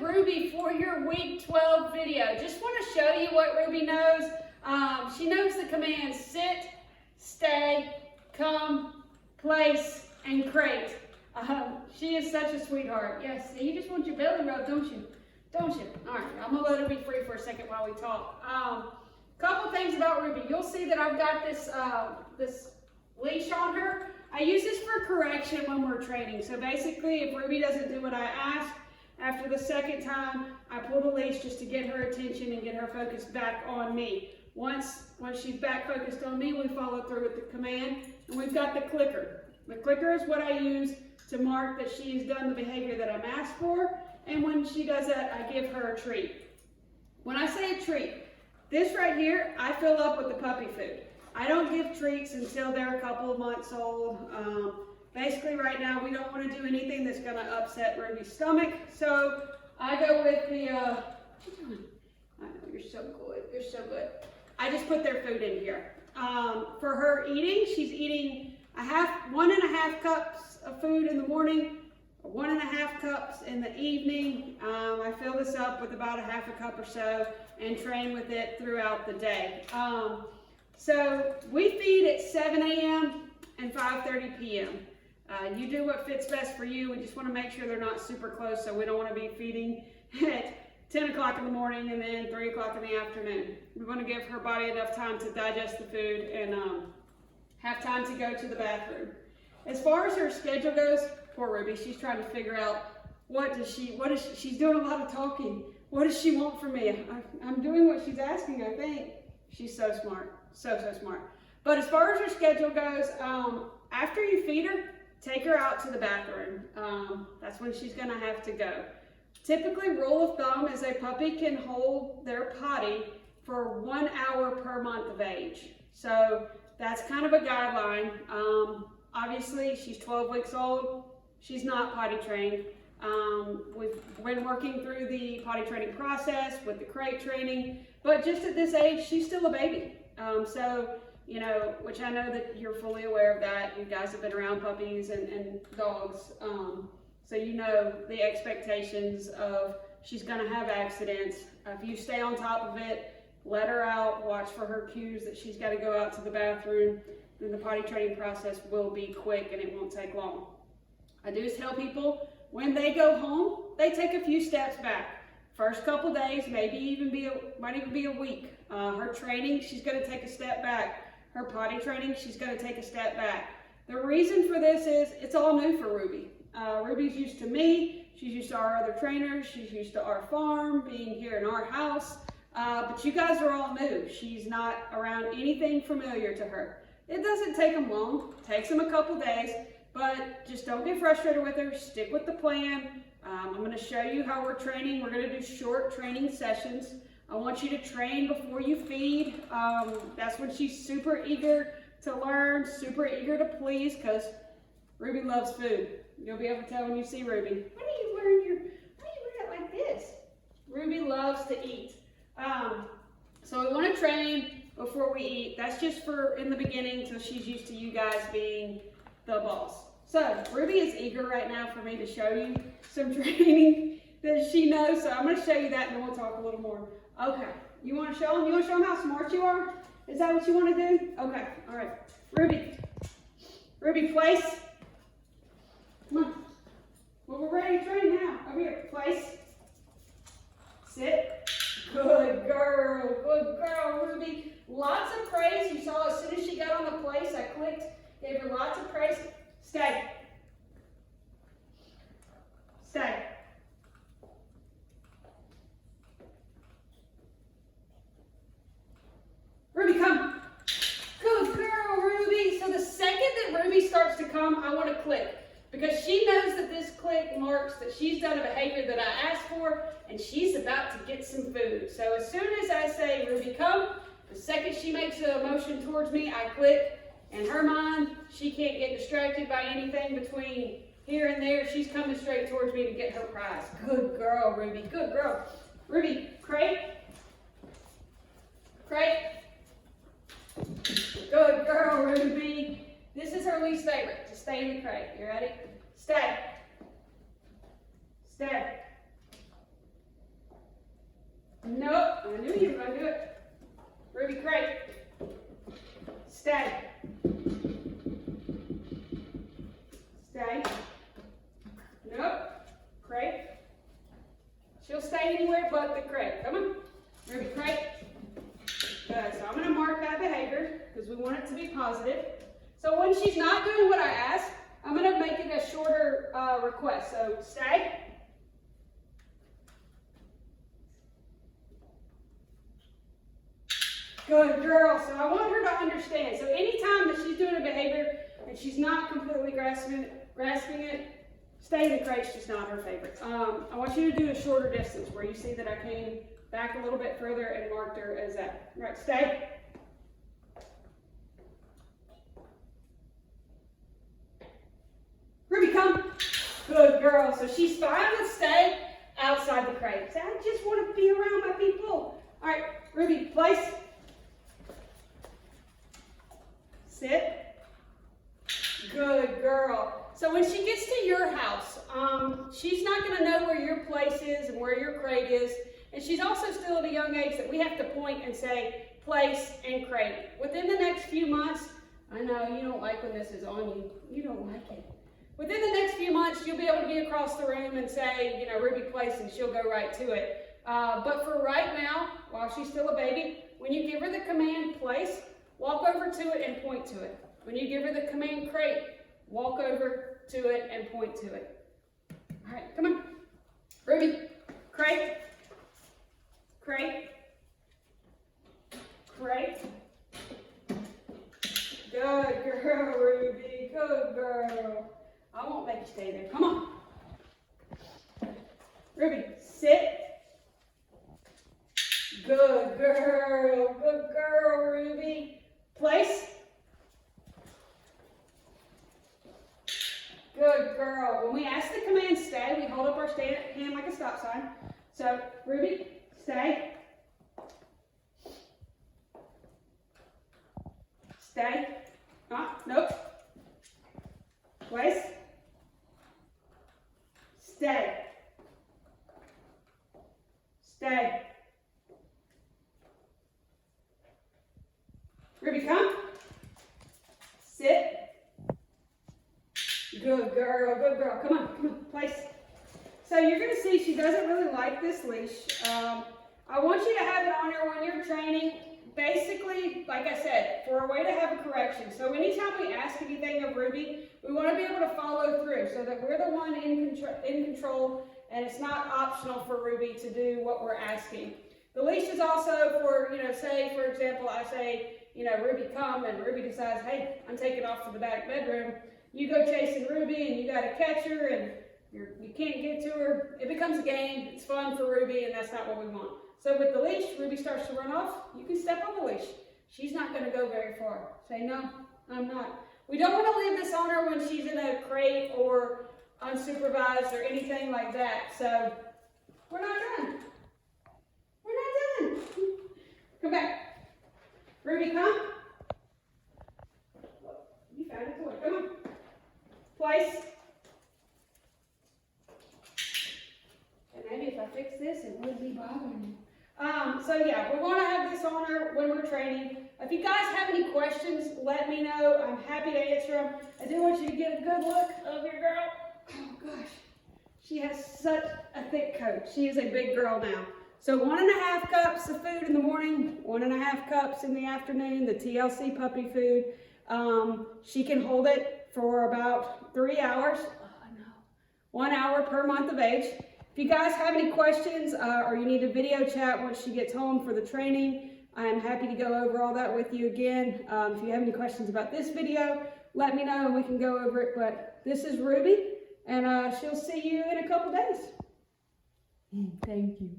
Ruby for your week 12 video. Just want to show you what Ruby knows. She knows the commands sit, stay, come, place, and crate. She is such a sweetheart. Yes, you just want your belly rubbed, don't you? Don't you? All right, I'm gonna let her be free for a second while we talk. Couple things about Ruby. You'll see that I've got this this leash on her. I use this for correction when we're training. So basically, if Ruby doesn't do what I ask, after the second time, I pull the leash just to get her attention and get her focused back on me. Once she's back focused on me, we follow through with the command, and we've got the clicker. The clicker is what I use to mark that she's done the behavior that I'm asked for, and when she does that, I give her a treat. When I say a treat, this right here, I fill up with the puppy food. I don't give treats until they're a couple of months old. Basically right now, we don't want to do anything that's going to upset Ruby's stomach, so I go with the, I know, you're so good, you're so good. I just put their food in here. For her eating, she's eating 1.5 cups of food in the morning, 1.5 cups in the evening. I fill this up with about 1/2 cup or so and train with it throughout the day. So we feed at 7 a.m. and 5:30 p.m. You do what fits best for you. We just want to make sure they're not super close, so we don't want to be feeding at 10 o'clock in the morning and then 3 o'clock in the afternoon. We want to give her body enough time to digest the food and have time to go to the bathroom. As far as her schedule goes, poor Ruby, she's trying to figure out she's doing a lot of talking. What does she want from me? I'm doing what she's asking, I think. She's so smart, so smart. But as far as her schedule goes, after you feed her, take her out to the bathroom. That's when she's gonna have to go. Typically, rule of thumb is a puppy can hold their potty for 1 hour per month of age. So that's kind of a guideline. Obviously, she's 12 weeks old. She's not potty trained. We've been working through the potty training process with the crate training, but just at this age, she's still a baby. So, you know, which I know that you're fully aware of that. You guys have been around puppies and dogs. So you know the expectations of she's gonna have accidents. If you stay on top of it, let her out, watch for her cues that she's gotta go out to the bathroom, then the potty training process will be quick and it won't take long. I do tell people when they go home, they take a few steps back. First couple days, might even be a week. Her training, she's gonna take a step back. Her potty training, she's gonna take a step back. The reason for this is it's all new for Ruby. Ruby's used to me, she's used to our other trainers, she's used to our farm, being here in our house, but you guys are all new. She's not around anything familiar to her. It doesn't take them long, it takes them a couple days, but just don't get frustrated with her, stick with the plan. I'm going to show you how we're training. We're going to do short training sessions. I want you to train before you feed. That's when she's super eager to learn, super eager to please, because Ruby loves food. You'll be able to tell when you see Ruby. Why do you wear it like this? Ruby loves to eat. So we want to train before we eat. That's just for in the beginning until she's used to you guys being the boss. So Ruby is eager right now for me to show you some training that she knows. So I'm going to show you that and then we'll talk a little more. Okay, you want to show them? You want to show them how smart you are? Is that what you want to do? Okay, all right. Ruby, place. Come on. Well, we're ready to train now. Over here, place. Sit. Good girl, Ruby. Lots of praise. You saw as soon as she got on the place, I clicked, gave her lots of praise. Stay. Stay. Ruby, come. Good girl, Ruby. So the second that Ruby starts to come, I want to click. Because she knows that this click marks that she's done a behavior that I asked for and she's about to get some food. So as soon as I say, Ruby, come, the second she makes a motion towards me, I click. In her mind, she can't get distracted by anything between here and there. She's coming straight towards me to get her prize. Good girl, Ruby. Good girl. Ruby, crate. Crate. Good girl, Ruby. This is her least favorite, to stay in the crate. You ready? Stay. Stay. Nope. Crate. She'll stay anywhere but the crate. Come on. Ruby, crate. Good. So I'm going to mark that behavior because we want it to be positive. So when she's not doing what I ask, I'm going to make it a shorter request. So stay. Good girl. So I want her to understand. So anytime that she's doing a behavior and she's not completely grasping it, stay in the crate's just not her favorite. I want you to do a shorter distance where you see that I came back a little bit further and marked her as that. Right, stay. Ruby, come. Good girl. So she's fine with stay outside the crate. So I just want to be around my people. All right, Ruby, place. Sit. Good girl. So when she gets to your house, she's not going to know where your place is and where your crate is. And she's also still at a young age that we have to point and say place and crate. Within the next few months, I know you don't like when this is on you. You don't like it. Within the next few months, you'll be able to be across the room and say, you know, Ruby place, and she'll go right to it. But for right now, while she's still a baby, when you give her the command place, walk over to it and point to it. When you give her the command crate, walk over to it and point to it. All right, come on. Ruby, crate, crate, crate. Good girl, Ruby, good girl. I won't make you stay there. Come on. Ruby, sit. Good girl, Ruby. Place. Good girl. When we ask the command stay, we hold up our hand like a stop sign. So, Ruby, stay. Stay. Nope. Place. Stay. Stay. Ruby, come. Sit. Good girl, good girl. Come on, place. So you're going to see she doesn't really like this leash. I want you to have it on her when you're training. Basically, like I said, for a way to have a correction. So anytime we ask anything of Ruby, we want to be able to follow through so that we're the one in control and it's not optional for Ruby to do what we're asking. The leash is also for, you know, say, for example, I say, you know, Ruby come, and Ruby decides, hey, I'm taking off to the back bedroom. You go chasing Ruby and you got to catch her and you can't get to her. It becomes a game. It's fun for Ruby and that's not what we want. So with the leash, Ruby starts to run off. You can step on the leash. She's not going to go very far. Say, no, I'm not. We don't want to leave this on her when she's in a crate or unsupervised or anything like that. So we're not done. We're not done. Come back. Ruby, come. You found a toy. Come on. Place. And maybe if I fix this, it wouldn't be bothering you. So yeah, we want to have this on her when we're training. If you guys have any questions, let me know. I'm happy to answer them. I do want you to get a good look of your girl. Oh gosh, she has such a thick coat. She is a big girl now. So 1.5 cups of food in the morning, 1.5 cups in the afternoon, the TLC puppy food. She can hold it for about 3 hours. Oh, no. 1 hour per month of age. If you guys have any questions or you need a video chat once she gets home for the training, I am happy to go over all that with you again. If you have any questions about this video, let me know and we can go over it. But this is Ruby, and she'll see you in a couple days. Thank you.